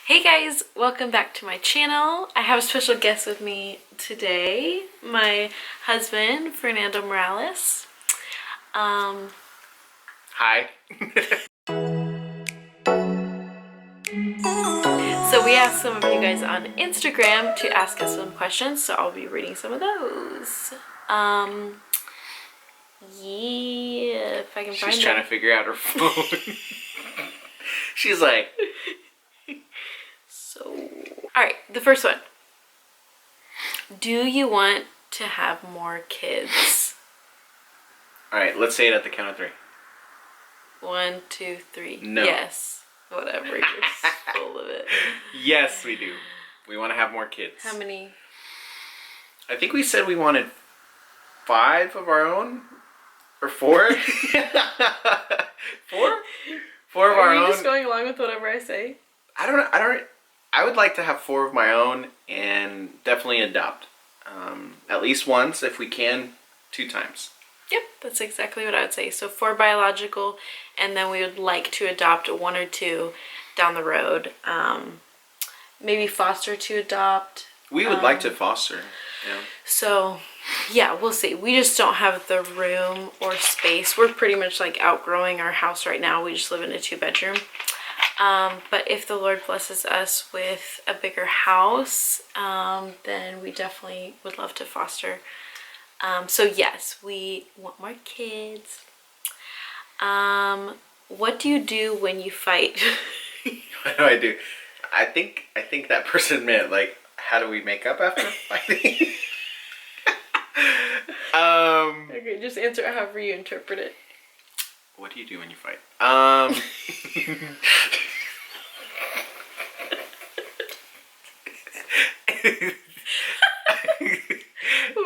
Hey guys, welcome back to my channel. I have a special guest with me today, my husband, Fernando Morales. Hi. So we asked some of you guys on Instagram to ask us some questions, so I'll be reading some of those. Yeah, if I can find She's trying to figure out her phone. She's like... So, alright, the first one. Do you want to have more kids? Alright, let's say it at the count of 3. 1, 2, 3. No. Yes. Whatever, you're full of it. Yes, we do. We want to have more kids. How many? I think we said we wanted 5 of our own? Or 4? 4? 4 of our own? Are you just going along with whatever I say? I don't know. I would like to have 4 of my own and definitely adopt. At least once, if we can, 2 times. Yep, that's exactly what I would say. So 4 biological, and then we would like to adopt 1 or 2 down the road. Maybe foster to adopt. We would like to foster. Yeah. So, yeah, we'll see. We just don't have the room or space. We're pretty much like outgrowing our house right now. We just live in a 2-bedroom. But if the Lord blesses us with a bigger house, then we definitely would love to foster. So yes, we want more kids. What do you do when you fight? What do I do? I think that person meant, like, how do we make up after fighting? Okay, just answer it however you interpret it. What do you do when you fight? Oh,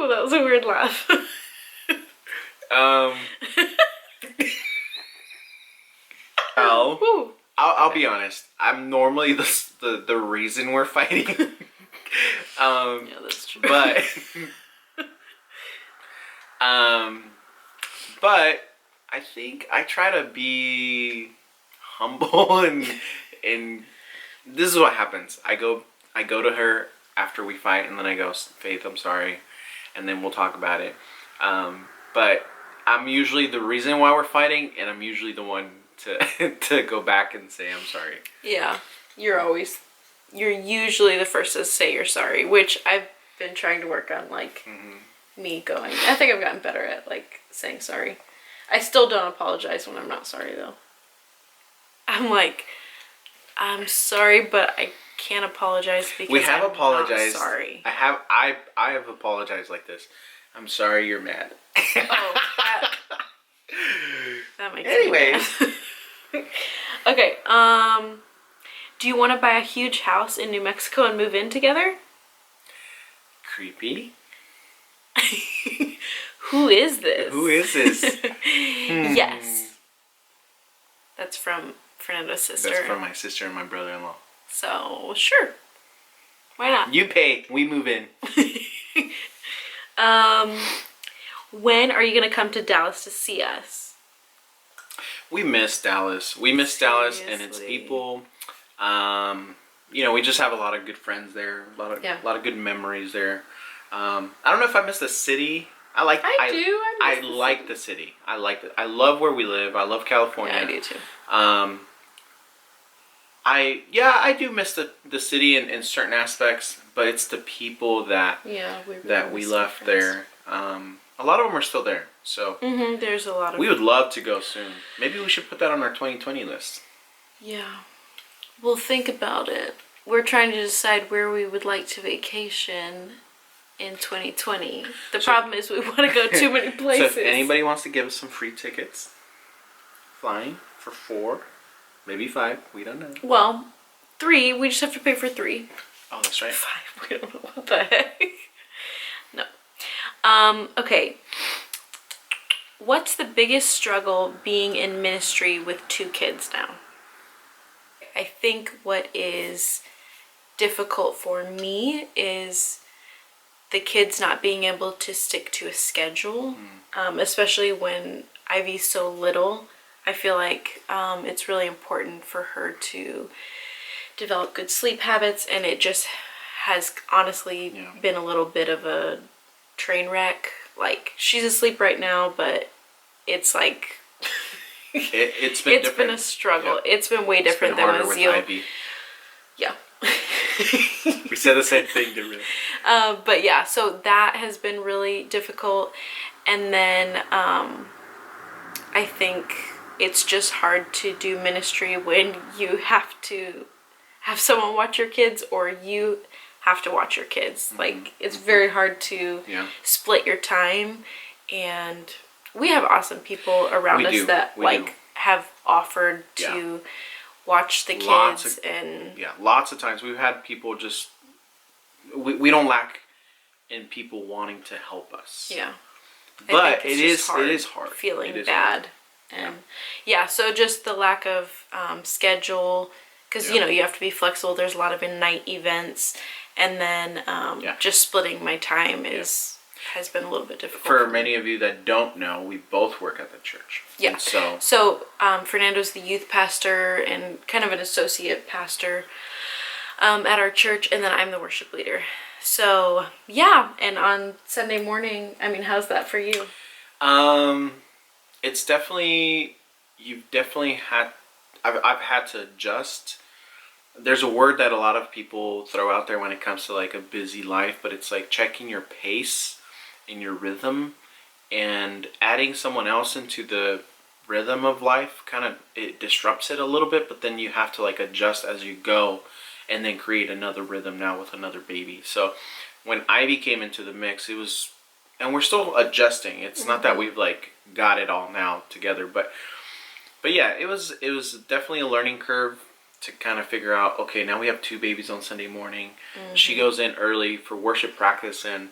that was a weird laugh. I'll be honest. I'm normally the reason we're fighting. Yeah, that's true. But I think I try to be humble and this is what happens. I go to her after we fight, and then I go, Faith, I'm sorry, and then we'll talk about it. But I'm usually the reason why we're fighting, and I'm usually the one to go back and say I'm sorry. Yeah, you're usually the first to say you're sorry, which I've been trying to work on, like, me going. I think I've gotten better at, like, saying sorry. I still don't apologize when I'm not sorry, though. I'm like, I'm sorry, but I can't apologize because we have I'm apologized. Not sorry. I have apologized like this. I'm sorry you're mad. Oh, that makes Anyways. me mad. Okay, do you want to buy a huge house in New Mexico and move in together? Creepy. Who is this? Who is this? Yes. That's from Fernando's sister. That's from my sister and my brother-in-law. So, sure. Why not? You pay, we move in. When are you going to come to Dallas to see us? We miss Dallas. We miss Dallas and its people. You know, we just have a lot of good friends there. A lot of good memories there. I don't know if I miss the city. I like the city. I like it. I love where we live. I love California. Yeah, I do too. I do miss the city in certain aspects, but it's the people that we left there. A lot of them are still there, so there's a lot of. We would love to go soon. Maybe we should put that on our 2020 list. Yeah, we'll think about it. We're trying to decide where we would like to vacation in 2020. The problem is we want to go too many places. So if anybody wants to give us some free tickets, flying for 4, maybe 5, we don't know. Well, 3. We just have to pay for 3. Oh, that's right. 5. We don't know what the heck. No. Okay. What's the biggest struggle being in ministry with 2 kids now? I think what is difficult for me is the kids not being able to stick to a schedule, especially when Ivy's so little. I feel like it's really important for her to develop good sleep habits, and it just has honestly been a little bit of a train wreck. Like, she's asleep right now, but it's like it's been it's been a struggle. Yep. It's been way different than with Zeal. Ivy. Yeah. We said the same thing, didn't we? But yeah, so that has been really difficult. And then I think it's just hard to do ministry when you have to have someone watch your kids, or you have to watch your kids. Like, it's very hard to split your time. And we have awesome people around us that have offered to watch the kids. Lots of times we've had people just, we don't lack in people wanting to help us. Yeah. But it is hard. Feeling bad. And so just the lack of schedule, because you know, you have to be flexible. There's a lot of night events, and then just splitting my time has been a little bit difficult. For many of you that don't know, we both work at the church. Yeah. And so Fernando's the youth pastor and kind of an associate pastor at our church, and then I'm the worship leader. So yeah, and on Sunday morning, I mean, how's that for you? It's definitely, I've had to adjust. There's a word that a lot of people throw out there when it comes to like a busy life, but it's like checking your pace and your rhythm, and adding someone else into the rhythm of life kind of, it disrupts it a little bit, but then you have to like adjust as you go and then create another rhythm now with another baby. So when Ivy came into the mix, it was, and we're still adjusting. It's not that we've like got it all now together, but yeah, it was definitely a learning curve to kind of figure out, okay, now we have 2 babies on Sunday morning. She goes in early for worship practice, and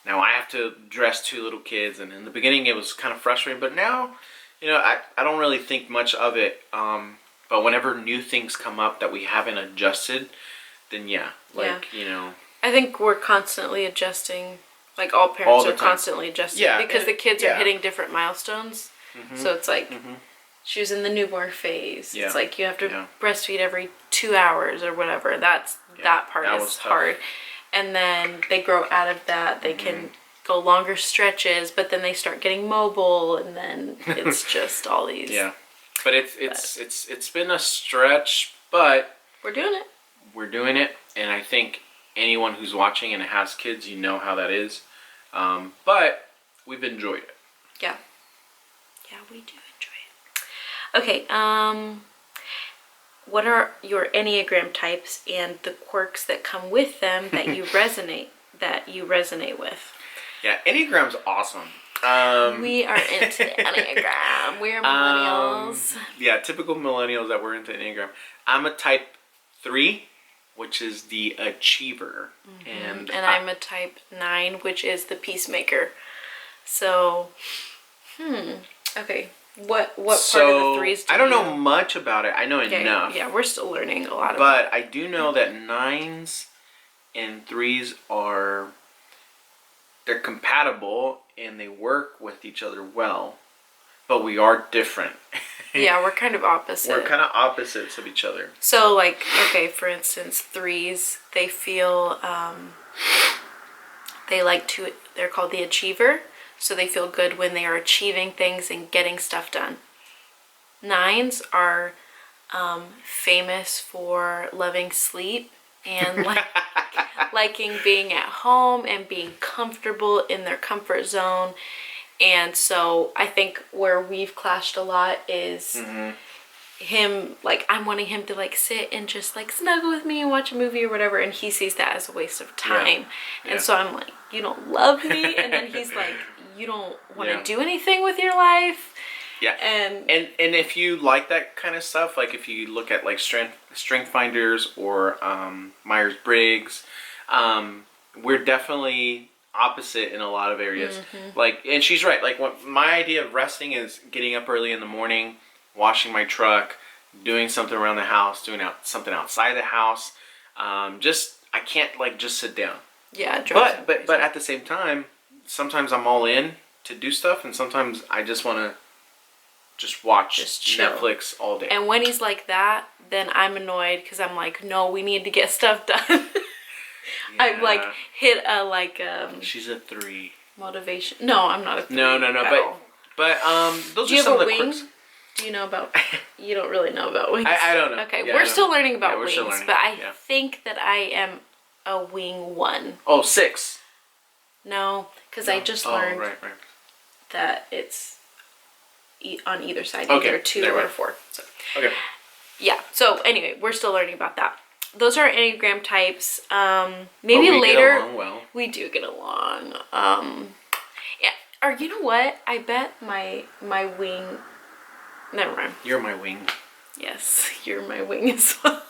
now I have to dress 2 little kids. And in the beginning it was kind of frustrating, but now, you know, I don't really think much of it. But whenever new things come up that we haven't adjusted, then you know. I think we're constantly adjusting. Like, all parents are constantly adjusting because the kids are hitting different milestones. So it's like, she was in the newborn phase. It's like you have to breastfeed every 2 hours or whatever. That part is hard. And then they grow out of that. They can go longer stretches, but then they start getting mobile, and then it's just all these. Yeah, but it's been a stretch, but we're doing it. We're doing it, and I think anyone who's watching and has kids, you know how that is. But we've enjoyed it. Yeah. Yeah, we do enjoy it. Okay, what are your Enneagram types and the quirks that come with them that you resonate with? Yeah, Enneagram's awesome. We are into Enneagram. We're millennials. Yeah, typical millennials that we're into Enneagram. I'm a type 3, which is the achiever. And I'm a type 9, which is the peacemaker. So, okay. What part of the 3s do I don't know much about it. I know enough. Yeah, we're still learning a lot about it. But I do know that 9s and 3s they're compatible and they work with each other well. But we are different. Yeah, we're kind of opposite. We're kind of opposites of each other. So, like, okay, for instance, 3s, they feel, they're called the achiever. So they feel good when they are achieving things and getting stuff done. 9s are famous for loving sleep and liking being at home and being comfortable in their comfort zone. And so I think where we've clashed a lot is him, like, I'm wanting him to like sit and just like snuggle with me and watch a movie or whatever, and he sees that as a waste of time. And so I'm like, you don't love me. And then he's like, you don't want to do anything with your life. Yeah. And if you like that kind of stuff, like if you look at like Strength Finders or Myers-Briggs, we're definitely opposite in a lot of areas. Like, and she's right. Like, my idea of resting is getting up early in the morning, washing my truck, doing something around the house, doing something outside the house. I can't like just sit down. Yeah. But at the same time, sometimes I'm all in to do stuff, and sometimes I just want to just watch Just chill. Netflix all day. And when he's like that, then I'm annoyed because I'm like, no, we need to get stuff done. I'm like hit a She's a 3. motivation. No, I'm not a 3. No, but those Do are you some have of a the wing? quirks. Do you know about? You don't really know about wings. I don't know. Okay, Yeah, we're still learning about we're wings, still learning. but I Yeah. think that I am a wing 1. Oh, 6. No, because I just learned right. that it's on either side, Okay, either 2 never or mind. 4. So. Okay. Yeah. So anyway, we're still learning about that. Those are Enneagram types. Maybe But we later. get along well. We do get along. Yeah. Or you know what? I bet my wing. Never mind. You're my wing. Yes, you're my wing as well.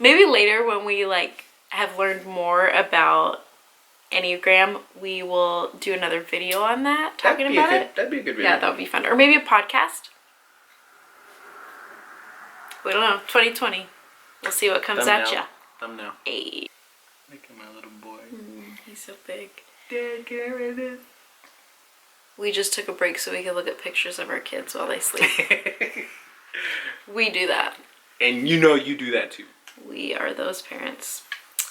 Maybe later when we like have learned more about Enneagram, we will do another video on that, talking about it. That'd be a good video. Yeah, that would be fun. Or maybe a podcast. We don't know. 2020. We'll see what comes at ya. Thumbnail. Hey. Look at my little boy. He's so big. Dad, can I read this? We just took a break so we could look at pictures of our kids while they sleep. We do that. And you know you do that too. We are those parents.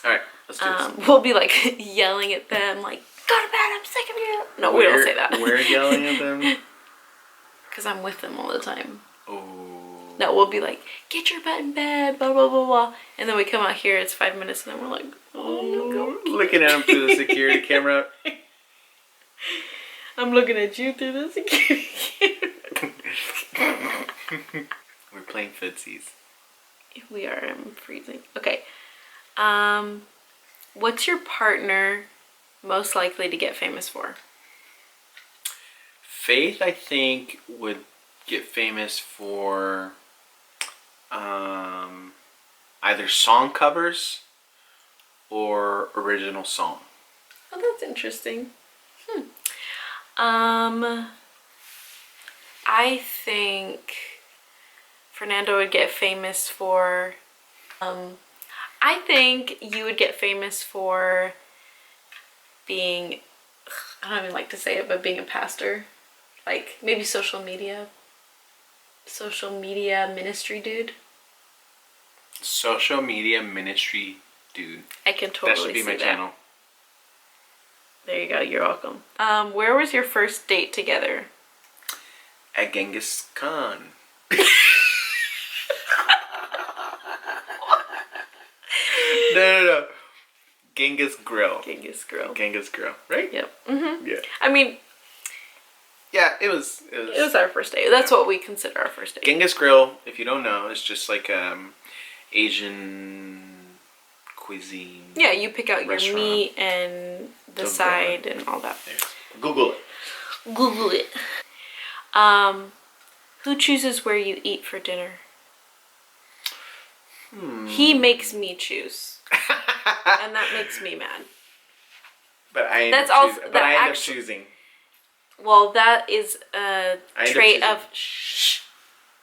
Alright, let's do this. We'll be like yelling at them, like, go to bed, I'm sick of you. No, we don't say that. We're yelling at them? Because I'm with them all the time. Oh. No, we'll be like, get your butt in bed, blah, blah, blah, blah. And then we come out here, it's 5 minutes, and then we're like, oh, no. Looking at them through the security camera. I'm looking at you through the security camera. We're playing footsies. We are. I'm freezing. Okay. What's your partner most likely to get famous for? Faith, I think, would get famous for either song covers or original song. Oh, that's interesting. I think Fernando would get famous for, I think you would get famous for being, I don't even like to say it, but being a pastor. Like, maybe social media ministry dude. Social media ministry dude. I can totally That should be see my that. channel. There you go, you're welcome. Where was your first date together? At Genghis Khan. No. Genghis Grill. Genghis Grill. Genghis Grill, right? Yep. Mm-hmm. Yeah. I mean, Yeah, it was our first date. That's what we consider our first date. Genghis Grill, if you don't know, is just like Asian cuisine. Yeah, you pick out your Restaurant. meat and the side and all that. Google it. Google it. Who chooses where you eat for dinner? He makes me choose, and that makes me mad. But I end That's up also- choosing. But that I end up actually- choosing. Well, that is a I end up trait choosing. of shh.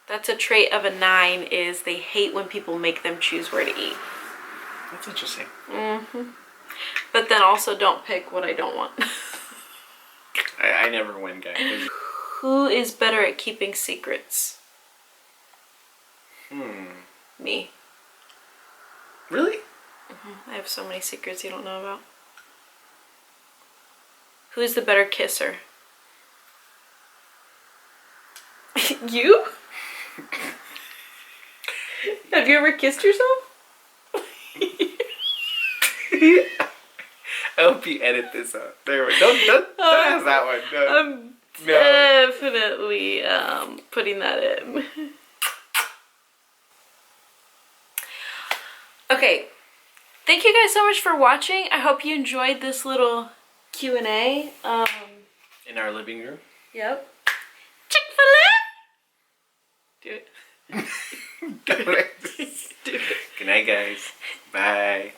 That's a trait of a 9. Is they hate when people make them choose where to eat. That's interesting. But then also don't pick what I don't want. I never win, guys. Who is better at keeping secrets? Me. Really? I have so many secrets you don't know about. Who's the better kisser? You? Have you ever kissed yourself? I hope you edit this out. There we go. Don't ask that one. No. I'm definitely putting that in. Okay. Thank you guys so much for watching. I hope you enjoyed this little Q&A. In our living room. Yep. Chick-fil-A! Do it. Good night, guys. Bye.